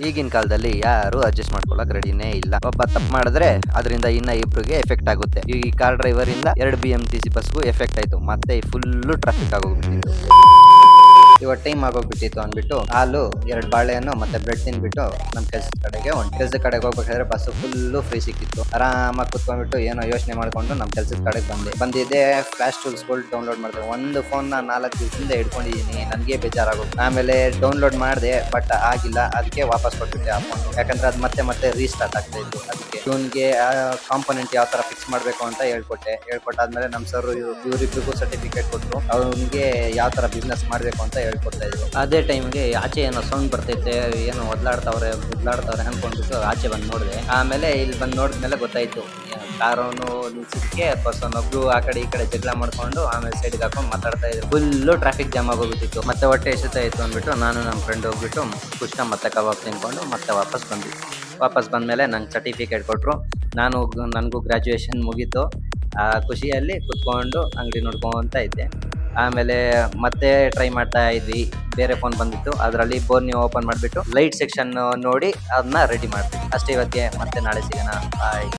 ಈಗಿನ ಕಾಲದಲ್ಲಿ ಯಾರು ಅಡ್ಜಸ್ಟ್ ಮಾಡ್ಕೊಳಕ್ ರೆಡಿನೇ ಇಲ್ಲ. ಒಬ್ಬ ತಪ್ಪು ಮಾಡಿದ್ರೆ ಅದರಿಂದ ಇನ್ನ ಇಬ್ರಿಗೆ ಎಫೆಕ್ಟ್ ಆಗುತ್ತೆ. ಈ ಕಾರ್ ಡ್ರೈವರ್ ಇಂದ 2 BMTC ಬಸ್ಗೂ ಎಫೆಕ್ಟ್ ಆಯ್ತು. ಮತ್ತೆ ಫುಲ್ ಟ್ರಾಫಿಕ್ ಆಗೋಗ್ಬಿಟ್ಟಿತ್ತು. ಇವಾಗ ಟೈಮ್ ಆಗೋಗ್ಬಿಟ್ಟಿತ್ತು ಅಂದ್ಬಿಟ್ಟು ಹಾಲು 2 ಬಾಳೆಹಣ್ಣು ಮತ್ತೆ ಬ್ರೆಡ್ ತಿನ್ಬಿಟ್ಟು ನಮ್ ಕೆಲ್ಸದ ಕಡೆಗೆ ಹೋಗ್ಬೇಕಾದ್ರೆ ಬಸ್ ಫುಲ್ ಫ್ರೀ ಸಿಕ್ಕಿತ್ತು. ಆರಾಮಾಗಿ ಕುತ್ಕೊಂಡ್ಬಿಟ್ಟು ಏನೋ ಯೋಚನೆ ಮಾಡ್ಕೊಂಡು ನಮ್ ಕೆಲ್ಸದ ಕಡೆಗೆ ಬಂದಿದ್ದೆ. ಫ್ಲಾಶ್ ಟೂಲ್ಸ್ ಡೌನ್ಲೋಡ್ ಮಾಡಿದೆ. ಒಂದು ಫೋನ್ ನ 4 ದಿವಸದಿಂದ ಇಟ್ಕೊಂಡಿದೀನಿ. ನನ್ಗೆ ಬೇಜಾರಾಗೋದು. ಆಮೇಲೆ ಡೌನ್ಲೋಡ್ ಮಾಡಿದೆ, ಬಟ್ ಆಗಿಲ್ಲ. ಅದಕ್ಕೆ ವಾಪಸ್ ಕೊಟ್ಬಿಟ್ಟೆ ಆ ಫೋನ್. ಯಾಕಂದ್ರೆ ಅದು ಮತ್ತೆ ರೀಸ್ಟಾರ್ಟ್ ಆಗ್ತಾ ಇತ್ತು. ಅದಕ್ಕೆ ಇವನ್ಗೆ ಕಾಂಪೋನೆಂಟ್ ಯಾವ ತರ ಫಿಕ್ಸ್ ಮಾಡ್ಬೇಕು ಅಂತ ಹೇಳ್ಕೊಟ್ಟಾದ್ಮೇಲೆ ನಮ್ ಸರ್ ಇವರಿಬ್ರಿಗೂ ಸರ್ಟಿಫಿಕೇಟ್ ಕೊಟ್ಟು ಅವ್ನಿಗೆ ಯಾವ ತರ ಬಿಸ್ನೆಸ್ ಮಾಡ್ಬೇಕು ಅಂತ ಹೇಳ್ಕೊಡ್ತಾ ಇದ್ರು. ಅದೇ ಟೈಮ್ಗೆ ಆಚೆ ಏನೋ ಸೌಂಡ್ ಬರ್ತೈತೆ, ಏನೋ ಒದ್ಲಾಡ್ತಾವ್ರೆ ಅನ್ಕೊಂಡ್ಬಿಟ್ಟು ಆಚೆ ಬಂದು ನೋಡಿದೆ. ಆಮೇಲೆ ಇಲ್ಲಿ ಬಂದು ನೋಡಿದ್ಮೇಲೆ ಗೊತ್ತಾಯ್ತು, ಕಾರನ್ನು ನಿಲ್ಸಿದಕ್ಕೆ ಬಸ್ಸನ್ನೊಬ್ರು ಆ ಕಡೆ ಈ ಕಡೆ ಜಗಳ ಮಾಡ್ಕೊಂಡು ಆಮೇಲೆ ಸೈಡ್ಗೆ ಹಾಕೊಂಡು ಮಾತಾಡ್ತಾ ಇದ್ರು. ಫುಲ್ಲು ಟ್ರಾಫಿಕ್ ಜಾಮ್ ಆಗೋಗ್ಬಿಟ್ಟಿತ್ತು. ಮತ್ತೆ ಹೊಟ್ಟೆ ಎಷ್ಟುತ್ತಾ ಇತ್ತು ಅಂದ್ಬಿಟ್ಟು ನಾನು ನಮ್ಮ ಫ್ರೆಂಡ್ ಹೋಗ್ಬಿಟ್ಟು ಕುಷ್ಕ ಮತ್ತೆ ಕಬಾಬ್ ತಿನ್ಕೊಂಡು ಮತ್ತೆ ವಾಪಸ್ ಬಂದ್ಮೇಲೆ ನಂಗೆ ಸರ್ಟಿಫಿಕೇಟ್ ಕೊಟ್ಟರು. ನನಗೂ ಗ್ರಾಜುಯೇಷನ್ ಮುಗೀತು. ಆ ಖುಷಿಯಲ್ಲಿ ಕುತ್ಕೊಂಡು ಅಂಗಡಿ ನೋಡ್ಕೊಂತ ಇದ್ದೆ. ಆಮೇಲೆ ಮತ್ತೆ ಟ್ರೈ ಮಾಡ್ತಾ ಇದ್ವಿ. ಬೇರೆ ಫೋನ್ ಬಂದಿತ್ತು, ಅದರಲ್ಲಿ ಬೋರ್ನಿ ಓಪನ್ ಮಾಡಿಬಿಟ್ಟು ಲೈಟ್ ಸೆಕ್ಷನ್ ನೋಡಿ ಅದನ್ನ ರೆಡಿ ಮಾಡ್ತೀವಿ ಅಷ್ಟೇ. ಇವತ್ತಿಗೆ ಮತ್ತೆ ನಾಳೆ ಸಿಗೋಣ. ಬಾಯ್.